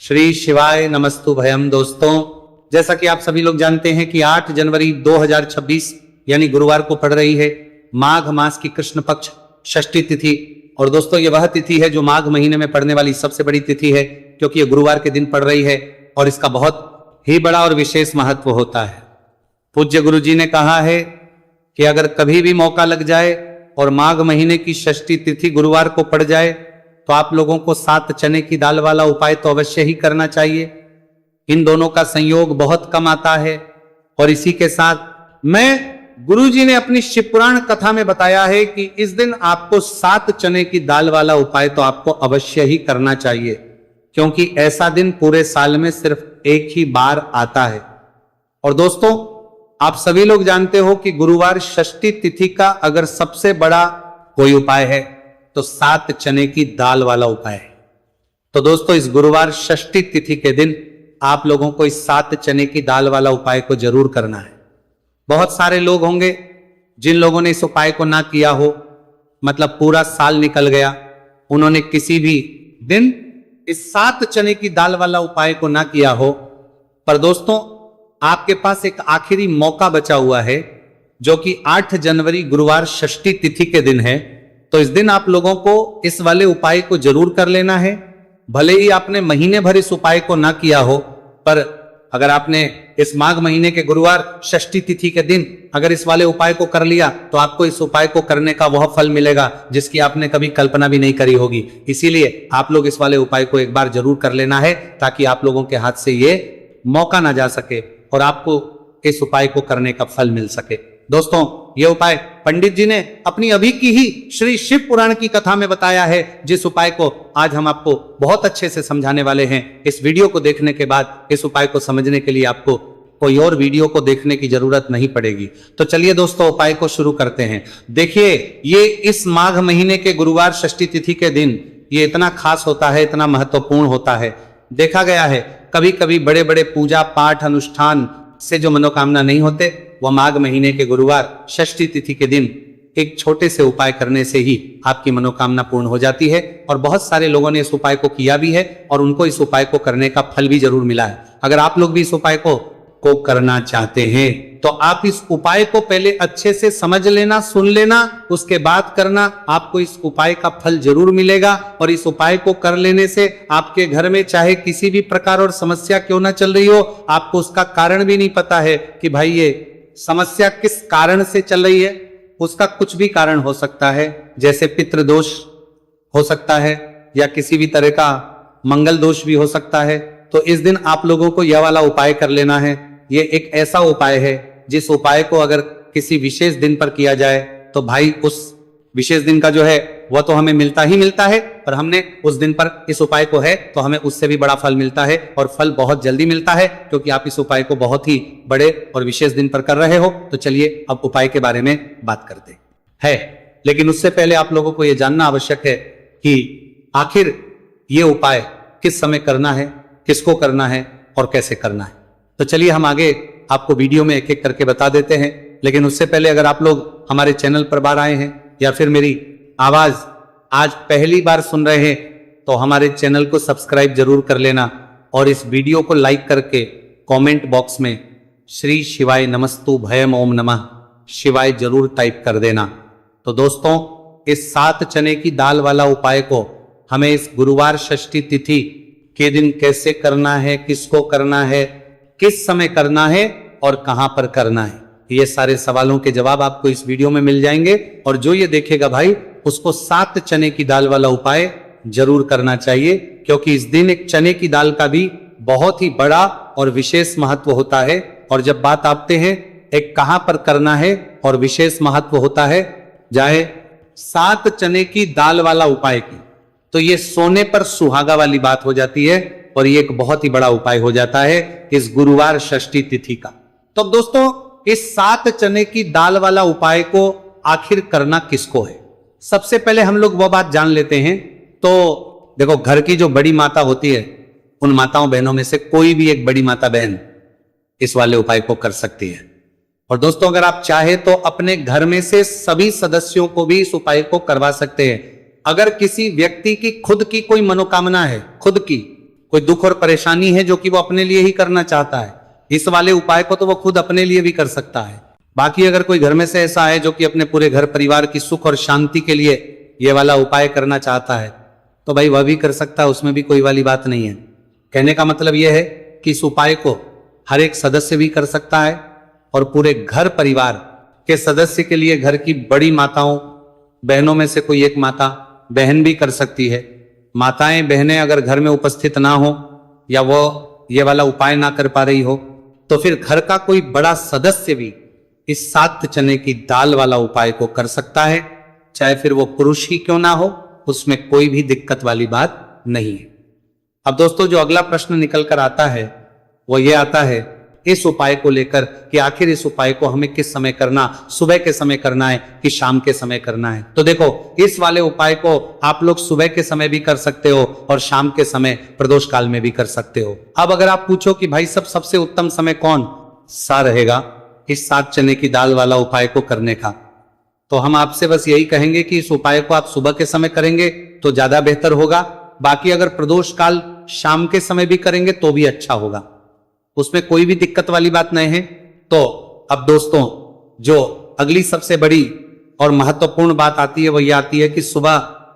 श्री शिवाय नमस्तु भयम। दोस्तों, जैसा कि आप सभी लोग जानते हैं कि 8 जनवरी 2026 यानी गुरुवार को पड़ रही है माघ मास की कृष्ण पक्ष षष्ठी तिथि। और दोस्तों, ये वह तिथि है जो माघ महीने में पड़ने वाली सबसे बड़ी तिथि है, क्योंकि ये गुरुवार के दिन पड़ रही है और इसका बहुत ही बड़ा और विशेष महत्व होता है। पूज्य गुरु जी ने कहा है कि अगर कभी भी मौका लग जाए और माघ महीने की षष्ठी तिथि गुरुवार को पड़ जाए तो आप लोगों को 7 चने की दाल वाला उपाय तो अवश्य ही करना चाहिए। इन दोनों का संयोग बहुत कम आता है। और इसी के साथ गुरुजी ने अपनी शिव पुराण कथा में बताया है कि इस दिन आपको 7 चने की दाल वाला उपाय तो आपको अवश्य ही करना चाहिए, क्योंकि ऐसा दिन पूरे साल में सिर्फ एक ही बार आता है। और दोस्तों, आप सभी लोग जानते हो कि गुरुवार षष्ठी तिथि का अगर सबसे बड़ा कोई उपाय है तो 7 चने की दाल वाला उपाय है। तो दोस्तों, इस गुरुवार षष्ठी तिथि के दिन आप लोगों को इस 7 चने की दाल वाला उपाय को जरूर करना है। बहुत सारे लोग होंगे जिन लोगों ने इस उपाय को ना किया हो, मतलब पूरा साल निकल गया, उन्होंने किसी भी दिन इस 7 चने की दाल वाला उपाय को ना किया हो। पर दोस्तों, आपके पास एक आखिरी मौका बचा हुआ है, जो कि 8 जनवरी गुरुवार षष्ठी तिथि के दिन है। तो इस दिन आप लोगों को इस वाले उपाय को जरूर कर लेना है। भले ही आपने महीने भर इस उपाय को ना किया हो, पर अगर आपने इस माघ महीने के गुरुवार षष्ठी तिथि के दिन अगर इस वाले उपाय को कर लिया तो आपको इस उपाय को करने का वह फल मिलेगा जिसकी आपने कभी कल्पना भी नहीं करी होगी। इसीलिए आप लोग इस वाले उपाय को एक बार जरूर कर लेना है, ताकि आप लोगों के हाथ से ये मौका ना जा सके और आपको इस उपाय को करने का फल मिल सके। दोस्तों, यह उपाय पंडित जी ने अपनी अभी की ही श्री शिव पुराण की कथा में बताया है, जिस उपाय को आज हम आपको बहुत अच्छे से समझाने वाले हैं। इस वीडियो को देखने के बाद इस उपाय को समझने के लिए आपको कोई और वीडियो को देखने की जरूरत नहीं पड़ेगी। तो चलिए दोस्तों, उपाय को शुरू करते हैं। देखिए, ये इस माघ महीने के गुरुवार षष्ठी तिथि के दिन ये इतना खास होता है, इतना महत्वपूर्ण होता है। देखा गया है कभी कभी बड़े बड़े पूजा पाठ अनुष्ठान से जो मनोकामना नहीं होते, वह माघ महीने के गुरुवार षष्ठी तिथि के दिन एक छोटे से उपाय करने से ही आपकी मनोकामना पूर्ण हो जाती है। और बहुत सारे लोगों ने इस उपाय को किया भी है और उनको इस उपाय को करने का फल भी जरूर मिला है। अगर आप लोग भी इस उपाय को करना चाहते हैं तो आप इस उपाय को पहले अच्छे से समझ लेना, सुन लेना, उसके बाद करना। आपको इस उपाय का फल जरूर मिलेगा। और इस उपाय को कर लेने से आपके घर में चाहे किसी भी प्रकार और समस्या क्यों ना चल रही हो, आपको उसका कारण भी नहीं पता है कि भाई ये समस्या किस कारण से चल रही है। उसका कुछ भी कारण हो सकता है, जैसे पितृदोष हो सकता है या किसी भी तरह का मंगल दोष भी हो सकता है। तो इस दिन आप लोगों को यह वाला उपाय कर लेना है। ये एक ऐसा उपाय है जिस उपाय को अगर किसी विशेष दिन पर किया जाए तो भाई उस विशेष दिन का जो है वह तो हमें मिलता ही मिलता है, पर हमने उस दिन पर इस उपाय को है तो हमें उससे भी बड़ा फल मिलता है। और फल बहुत जल्दी मिलता है, क्योंकि आप इस उपाय को बहुत ही बड़े और विशेष दिन पर कर रहे हो। तो चलिए अब उपाय के बारे में बात करते हैं। लेकिन उससे पहले आप लोगों को यह जानना आवश्यक है कि आखिर ये उपाय किस समय करना है, किसको करना है और कैसे करना है। तो चलिए हम आगे आपको वीडियो में एक एक करके बता देते हैं। लेकिन उससे पहले अगर आप लोग हमारे चैनल पर बार आए हैं या फिर मेरी आवाज आज पहली बार सुन रहे हैं, तो हमारे चैनल को सब्सक्राइब जरूर कर लेना और इस वीडियो को लाइक करके कमेंट बॉक्स में श्री शिवाय नमस्तु भयम ओम नमः शिवाय जरूर टाइप कर देना। तो दोस्तों, इस 7 चने की दाल वाला उपाय को हमें इस गुरुवार षष्ठी तिथि के दिन कैसे करना है, किसको करना है, किस समय करना है और कहां पर करना है, ये सारे सवालों के जवाब आपको इस वीडियो में मिल जाएंगे। और जो ये देखेगा भाई, उसको 7 चने की दाल वाला उपाय जरूर करना चाहिए, क्योंकि इस दिन एक चने की दाल का भी बहुत ही बड़ा और विशेष महत्व होता है। और जब बात आते हैं एक कहां पर करना है और विशेष महत्व होता है चाहे 7 चने की दाल वाला उपाय की, तो ये सोने पर सुहागा वाली बात हो जाती है और ये एक बहुत ही बड़ा उपाय हो जाता है इस गुरुवार षष्ठी तिथि का। तो दोस्तों, इस 7 चने की दाल वाला उपाय को आखिर करना किसको है, सबसे पहले हम लोग वो बात जान लेते हैं। तो देखो, घर की जो बड़ी माता होती है, उन माताओं बहनों में से कोई भी एक बड़ी माता बहन इस वाले उपाय को कर सकती है। और दोस्तों, अगर आप चाहे तो अपने घर में से सभी सदस्यों को भी इस उपाय को करवा सकते हैं। अगर किसी व्यक्ति की खुद की कोई मनोकामना है, खुद की कोई दुख और परेशानी है जो कि वो अपने लिए ही करना चाहता है, इस वाले उपाय को तो वो खुद अपने लिए भी कर सकता है। बाकी अगर कोई घर में से ऐसा है जो कि अपने पूरे घर परिवार की सुख और शांति के लिए ये वाला उपाय करना चाहता है, तो भाई वह भी कर सकता है, उसमें भी कोई वाली बात नहीं है। कहने का मतलब यह है कि इस उपाय को हर एक सदस्य भी कर सकता है और पूरे घर परिवार के सदस्य के लिए घर की बड़ी माताओं बहनों में से कोई एक माता बहन भी कर सकती है। माताएं बहनें अगर घर में उपस्थित ना हो या वो ये वाला उपाय ना कर पा रही हो, तो फिर घर का कोई बड़ा सदस्य भी इस 7 चने की दाल वाला उपाय को कर सकता है, चाहे फिर वो पुरुष ही क्यों ना हो, उसमें कोई भी दिक्कत वाली बात नहीं है। अब दोस्तों जो अगला प्रश्न निकल कर आता है वो ये आता है इस उपाय को लेकर कि आखिर इस उपाय को हमें किस समय करना, सुबह के समय करना है कि शाम के समय करना है। तो देखो, इस वाले उपाय को आप लोग सुबह के समय भी कर सकते हो और शाम के समय प्रदोष काल में भी कर सकते हो। अब अगर आप पूछो कि भाई सबसे उत्तम समय कौन सा रहेगा इस 7 चने की दाल वाला उपाय को करने का, तो हम आपसे बस यही कहेंगे कि इस उपाय को आप सुबह के समय करेंगे तो ज्यादा बेहतर होगा। बाकी अगर प्रदोष काल शाम के समय भी करेंगे तो भी अच्छा होगा, उसमें कोई भी दिक्कत वाली बात नहीं है। तो अब दोस्तों जो अगली सबसे बड़ी और महत्वपूर्ण बात आती है वो ये आती है कि सुबह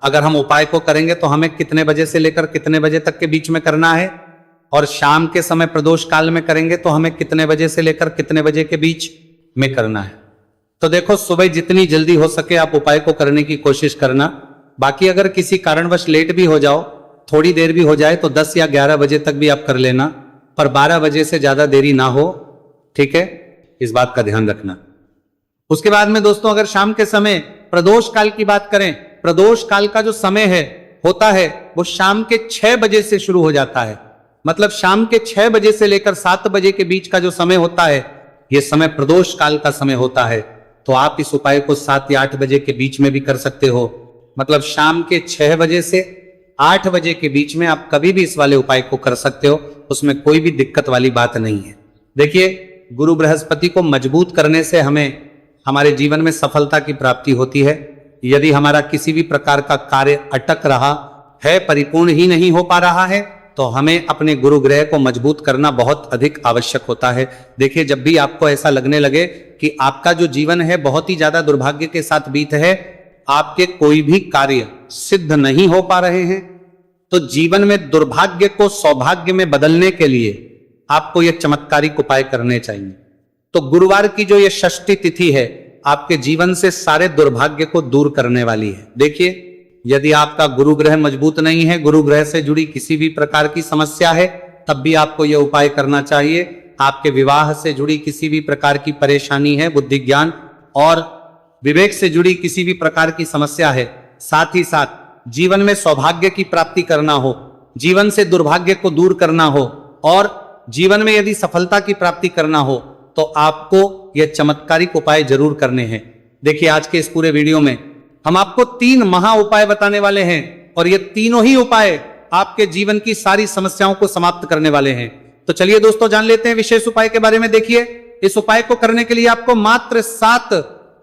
अगर हम उपाय को करेंगे तो हमें कितने बजे से लेकर कितने बजे तक के बीच में करना है, और शाम के समय प्रदोष काल में करेंगे तो हमें कितने बजे से लेकर कितने बजे के बीच में करना है। तो देखो, सुबह जितनी जल्दी हो सके आप उपाय को करने की कोशिश करना। बाकी अगर किसी कारणवश लेट भी हो जाओ, थोड़ी देर भी हो जाए, तो 10 या 11 बजे तक भी आप कर लेना, पर 12 बजे से ज्यादा देरी ना हो, ठीक है, इस बात का ध्यान रखना। उसके बाद में दोस्तों अगर शाम के समय प्रदोष काल की बात करें, प्रदोष काल का जो समय है होता है वो शाम के 6 बजे से शुरू हो जाता है। मतलब शाम के 6 बजे से लेकर 7 बजे के बीच का जो समय होता है ये समय प्रदोष काल का समय होता है। तो आप इस उपाय को 7 या 8 बजे के बीच में भी कर सकते हो। मतलब शाम के 6 बजे से 8 बजे के बीच में आप कभी भी इस वाले उपाय को कर सकते हो, उसमें कोई भी दिक्कत वाली बात नहीं है। देखिए, गुरु बृहस्पति को मजबूत करने से हमें हमारे जीवन में सफलता की प्राप्ति होती है। यदि हमारा किसी भी प्रकार का कार्य अटक रहा है, परिपूर्ण ही नहीं हो पा रहा है, तो हमें अपने गुरु ग्रह को मजबूत करना बहुत अधिक आवश्यक होता है। देखिए, जब भी आपको ऐसा लगने लगे कि आपका जो जीवन है बहुत ही ज्यादा दुर्भाग्य के साथ बीत है, आपके कोई भी कार्य सिद्ध नहीं हो पा रहे हैं, तो जीवन में दुर्भाग्य को सौभाग्य में बदलने के लिए आपको यह चमत्कारिक उपाय करने चाहिए। तो गुरुवार की जो ये षष्ठी तिथि है आपके जीवन से सारे दुर्भाग्य को दूर करने वाली है। देखिए, यदि आपका गुरु ग्रह मजबूत नहीं है, गुरु ग्रह से जुड़ी किसी भी प्रकार की समस्या है, तब भी आपको यह उपाय करना चाहिए। आपके विवाह से जुड़ी किसी भी प्रकार की परेशानी है, बुद्धि ज्ञान और विवेक से जुड़ी किसी भी प्रकार की समस्या है, साथ ही साथ जीवन में सौभाग्य की प्राप्ति करना हो, जीवन से दुर्भाग्य को दूर करना हो और जीवन में यदि सफलता की प्राप्ति करना हो, तो आपको यह चमत्कारिक उपाय जरूर करने हैं। देखिए, आज के इस पूरे वीडियो में हम आपको 3 महा उपाय बताने वाले हैं और ये तीनों ही उपाय आपके जीवन की सारी समस्याओं को समाप्त करने वाले हैं। तो चलिए दोस्तों, जान लेते हैं विशेष उपाय के बारे में। देखिए, इस उपाय को करने के लिए आपको मात्र 7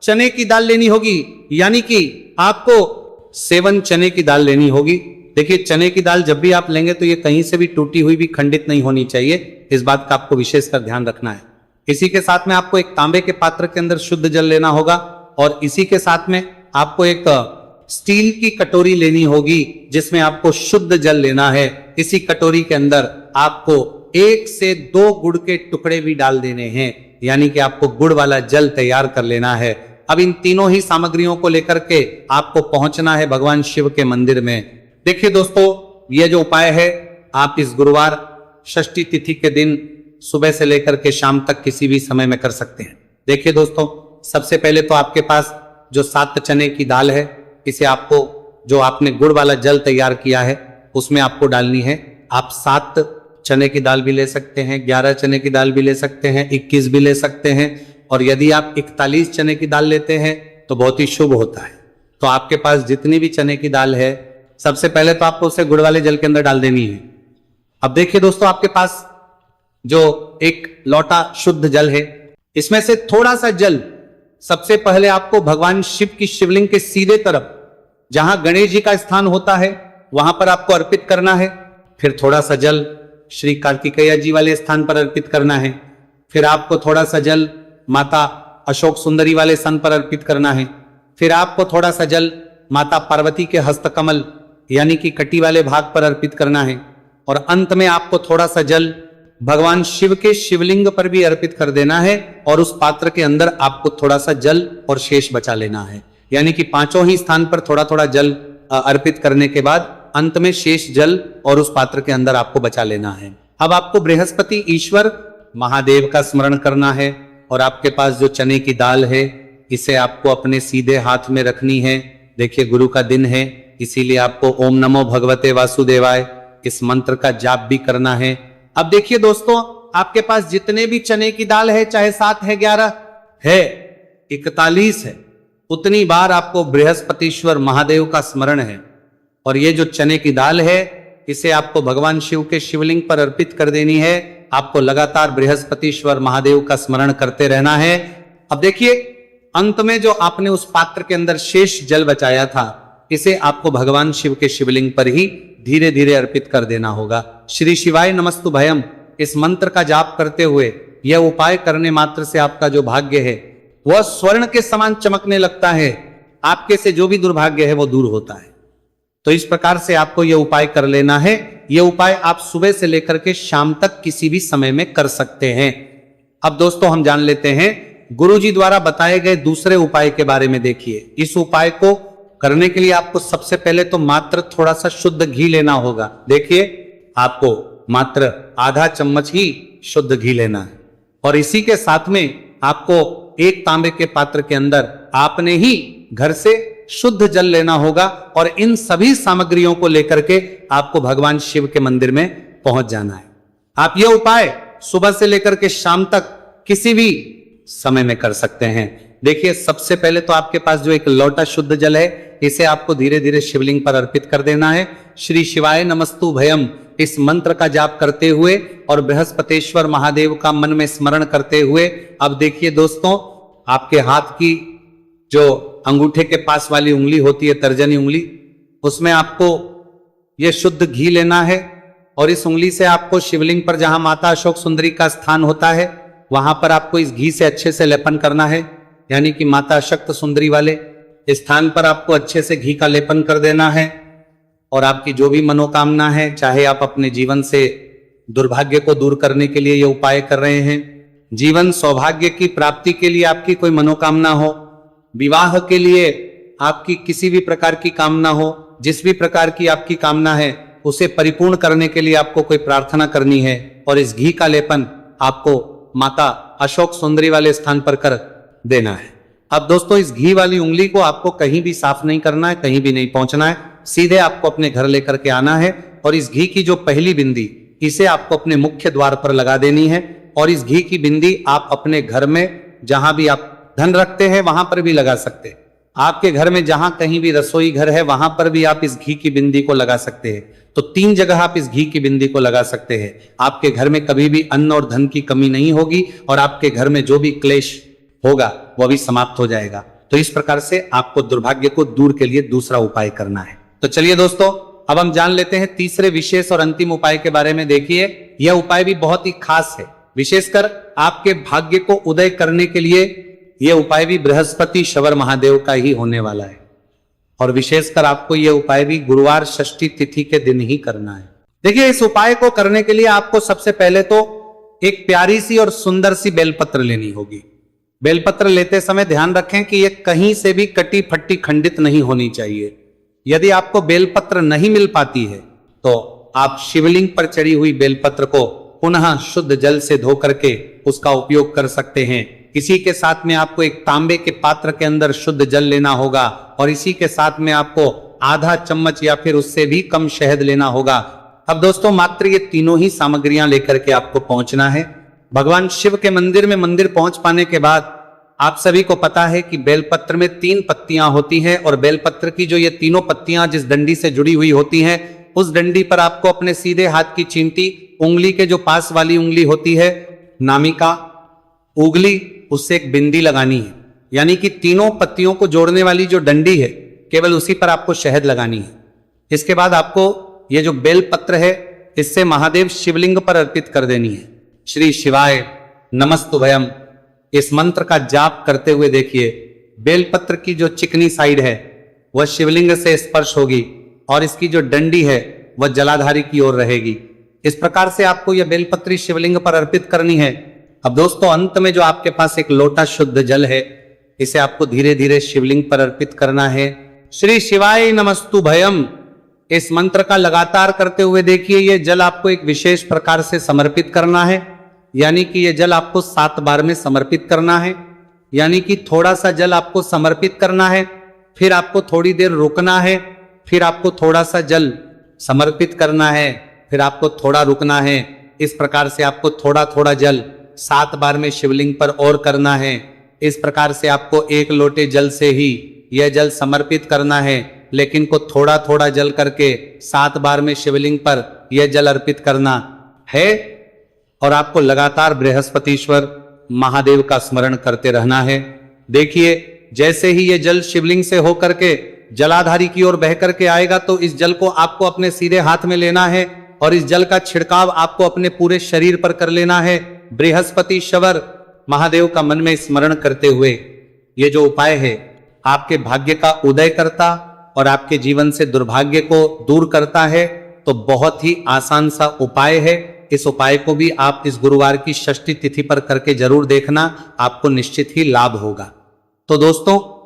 चने की दाल लेनी होगी, यानी कि आपको 7 चने की दाल लेनी होगी। देखिए, चने की दाल जब भी आप लेंगे तो ये कहीं से भी टूटी हुई भी खंडित नहीं होनी चाहिए, इस बात का आपको विशेषकर ध्यान रखना है। इसी के साथ में आपको एक तांबे के पात्र के अंदर शुद्ध जल लेना होगा और इसी के साथ में आपको एक स्टील की कटोरी लेनी होगी जिसमें आपको शुद्ध जल लेना है। इसी कटोरी के अंदर आपको 1 से 2 गुड़ के टुकड़े भी डाल देने हैं, यानी कि आपको गुड़ वाला जल तैयार कर लेना है। अब इन तीनों ही सामग्रियों को लेकर के आपको पहुंचना है भगवान शिव के मंदिर में। देखिए दोस्तों, यह जो उपाय है आप इस गुरुवार षष्ठी तिथि के दिन सुबह से लेकर के शाम तक किसी भी समय में कर सकते हैं। देखिए दोस्तों, सबसे पहले तो आपके पास जो 7 चने की दाल है, इसे आपको जो आपने गुड़ वाला जल तैयार किया है उसमें आपको डालनी है। आप 7 चने की दाल भी ले सकते हैं, 11 चने की दाल भी ले सकते हैं, 21 भी ले सकते हैं, और यदि आप 41 चने की दाल लेते हैं तो बहुत ही शुभ होता है। तो आपके पास जितनी भी चने की दाल है, सबसे पहले तो आपको उसे गुड़ वाले जल के अंदर डाल देनी है। अब देखिए दोस्तों, आपके पास जो एक लोटा शुद्ध जल है, इसमें से थोड़ा सा जल सबसे पहले आपको भगवान शिव की शिवलिंग के सीधे तरफ, जहां गणेश जी का स्थान होता है, वहां पर आपको अर्पित करना है। फिर थोड़ा सा जल श्री कार्तिकेय जी वाले स्थान पर अर्पित करना है। फिर आपको थोड़ा सा जल माता अशोक सुंदरी वाले स्थान पर अर्पित करना है। फिर आपको थोड़ा सा जल माता पार्वती के हस्तकमल यानी कि कटी वाले भाग पर अर्पित करना है। और अंत में आपको थोड़ा सा जल भगवान शिव के शिवलिंग पर भी अर्पित कर देना है और उस पात्र के अंदर आपको थोड़ा सा जल और शेष बचा लेना है। यानी कि पांचों ही स्थान पर थोड़ा थोड़ा जल अर्पित करने के बाद अंत में शेष जल और उस पात्र के अंदर आपको बचा लेना है। अब आपको बृहस्पति ईश्वर महादेव का स्मरण करना है और आपके पास जो चने की दाल है इसे आपको अपने सीधे हाथ में रखनी है। देखिए गुरु का दिन है, इसीलिए आपको ओम नमो भगवते वासुदेवाय इस मंत्र का जाप भी करना है। अब देखिए दोस्तों, आपके पास जितने भी चने की दाल है, चाहे 7 है, 11 है, 41 है, उतनी बार आपको बृहस्पतिश्वर महादेव का स्मरण है। और ये जो चने की दाल है इसे आपको भगवान शिव के शिवलिंग पर अर्पित कर देनी है। आपको लगातार बृहस्पतिश्वर महादेव का स्मरण करते रहना है। अब देखिए अंत में जो आपने उस पात्र के अंदर शेष जल बचाया था इसे आपको भगवान शिव के शिवलिंग पर ही धीरे धीरे अर्पित कर देना होगा। श्री शिवाय नमस्तु भयम इस मंत्र का जाप करते हुए यह उपाय करने मात्र से आपका जो भाग्य है वह स्वर्ण के समान चमकने लगता है। आपके से जो भी दुर्भाग्य है वो दूर होता है। तो इस प्रकार से आपको यह उपाय कर लेना है। यह उपाय आप सुबह से लेकर के शाम तक किसी भी समय में कर सकते हैं। अब दोस्तों हम जान लेते हैं गुरु जी द्वारा बताए गए दूसरे उपाय के बारे में। देखिए इस उपाय को करने के लिए आपको सबसे पहले तो मात्र थोड़ा सा शुद्ध घी लेना होगा। देखिए आपको मात्र आधा चम्मच ही शुद्ध घी लेना है और इसी के साथ में आपको एक तांबे के पात्र के अंदर आपने ही घर से शुद्ध जल लेना होगा और इन सभी सामग्रियों को लेकर के आपको भगवान शिव के मंदिर में पहुंच जाना है। आप यह उपाय सुबह से लेकर के शाम तक किसी भी समय में कर सकते हैं। देखिए सबसे पहले तो आपके पास जो एक लोटा शुद्ध जल है इसे आपको धीरे धीरे शिवलिंग पर अर्पित कर देना है। श्री शिवाय नमस्तु भयम इस मंत्र का जाप करते हुए और बृहस्पतिश्वर महादेव का मन में स्मरण करते हुए अब देखिए दोस्तों आपके हाथ की जो अंगूठे के पास वाली उंगली होती है तर्जनी उंगली, उसमें आपको यह शुद्ध घी लेना है और इस उंगली से आपको शिवलिंग पर जहां माता अशोक सुंदरी का स्थान होता है वहां पर आपको इस घी से अच्छे से लेपन करना है। यानी कि माता अशक्त सुंदरी वाले स्थान पर आपको अच्छे से घी का लेपन कर देना है और आपकी जो भी मनोकामना है, चाहे आप अपने जीवन से दुर्भाग्य को दूर करने के लिए ये उपाय कर रहे हैं, जीवन सौभाग्य की प्राप्ति के लिए आपकी कोई मनोकामना हो, विवाह के लिए आपकी किसी भी प्रकार की कामना हो, जिस भी प्रकार की आपकी कामना है उसे परिपूर्ण करने के लिए आपको कोई प्रार्थना करनी है और इस घी का लेपन आपको माता अशोक सुंदरी वाले स्थान पर कर देना है। अब दोस्तों इस घी वाली उंगली को आपको कहीं भी साफ नहीं करना है, कहीं भी नहीं पहुंचना है, सीधे आपको अपने घर लेकर के आना है और इस घी की जो पहली बिंदी इसे आपको अपने मुख्य द्वार पर लगा देनी है। और इस घी की बिंदी आप अपने घर में जहां भी आप धन रखते हैं वहां पर भी लगा सकते हैं। आपके घर में जहां कहीं भी रसोई घर है वहां पर भी आप इस घी की बिंदी को लगा सकते हैं। तो 3 जगह आप इस घी की बिंदी को लगा सकते हैं। आपके घर में कभी भी अन्न और धन की कमी नहीं होगी और आपके घर में जो भी क्लेश होगा वह भी समाप्त हो जाएगा। तो इस प्रकार से आपको दुर्भाग्य को दूर के लिए दूसरा उपाय करना है। तो चलिए दोस्तों अब हम जान लेते हैं तीसरे विशेष और अंतिम उपाय के बारे में। देखिए यह उपाय भी बहुत ही खास है, विशेषकर आपके भाग्य को उदय करने के लिए यह उपाय भी बृहस्पति शवर महादेव का ही होने वाला है और विशेषकर आपको यह उपाय भी गुरुवार षष्ठी तिथि के दिन ही करना है। देखिए इस उपाय को करने के लिए आपको सबसे पहले तो एक प्यारी सी और सुंदर सी बेलपत्र लेनी होगी। बेलपत्र लेते समय ध्यान रखें कि यह कहीं से भी कटी फट्टी खंडित नहीं होनी चाहिए। यदि आपको बेलपत्र नहीं मिल पाती है तो आप शिवलिंग पर चढ़ी हुई बेलपत्र को पुनः शुद्ध जल से धो करके उसका उपयोग कर सकते हैं। इसी के साथ में आपको एक तांबे के पात्र के अंदर शुद्ध जल लेना होगा और इसी के साथ में आपको आधा चम्मच या फिर उससे भी कम शहद लेना होगा। अब दोस्तों मात्र ये तीनों ही सामग्रियां लेकर के आपको पहुंचना है भगवान शिव के मंदिर में। मंदिर पहुंच पाने के बाद आप सभी को पता है कि बेलपत्र में 3 पत्तियां होती हैं और बेलपत्र की जो ये तीनों पत्तियां जिस डंडी से जुड़ी हुई होती हैं उस डंडी पर आपको अपने सीधे हाथ की चींटी उंगली के जो पास वाली उंगली होती है नामिका उंगली उससे एक बिंदी लगानी है। यानी कि तीनों पत्तियों को जोड़ने वाली जो डंडी है केवल उसी पर आपको शहद लगानी है। इसके बाद आपको ये जो बेल पत्र है इससे महादेव शिवलिंग पर अर्पित कर देनी है। श्री शिवाय नमस्तुभयम इस मंत्र का जाप करते हुए देखिए, बेलपत्र की जो चिकनी साइड है वह शिवलिंग से स्पर्श होगी और इसकी जो डंडी है वह जलाधारी की ओर रहेगी। इस प्रकार से आपको यह बेलपत्री शिवलिंग पर अर्पित करनी है। अब दोस्तों, अंत में जो आपके पास एक लोटा शुद्ध जल है, इसे आपको धीरे धीरे शिवलिंग पर अर्पित करना है। श्री शिवाय नमस्तुभयम इस मंत्र का लगातार करते हुए देखिए, यह जल आपको एक विशेष प्रकार से समर्पित करना है, यानी कि यह जल आपको 7 बार में समर्पित करना है। यानी कि थोड़ा सा जल आपको समर्पित करना है, फिर आपको थोड़ी देर रुकना है, फिर आपको थोड़ा सा जल समर्पित करना है, फिर आपको थोड़ा रुकना है। इस प्रकार से आपको थोड़ा थोड़ा जल 7 बार में शिवलिंग पर और करना है। इस प्रकार से आपको 1 लोटे जल से ही यह जल समर्पित करना है, लेकिन को थोड़ा थोड़ा जल करके 7 बार में शिवलिंग पर यह जल अर्पित करना है। और आपको लगातार बृहस्पतिश्वर महादेव का स्मरण करते रहना है। देखिए, जैसे ही यह जल शिवलिंग से होकर के जलाधारी की ओर बह करके आएगा, तो इस जल को आपको अपने सीधे हाथ में लेना है और इस जल का छिड़काव आपको अपने पूरे शरीर पर कर लेना है। बृहस्पतिश्वर महादेव का मन में स्मरण करते हुए ये जो उपाय है आपके भाग्य का उदय करता और आपके जीवन से दुर्भाग्य को दूर करता है। तो बहुत ही आसान सा उपाय है। इस उपाय को भी आप इस गुरुवार की षष्ठी तिथि पर करके जरूर देखना, आपको निश्चित ही लाभ होगा। तो दोस्तों,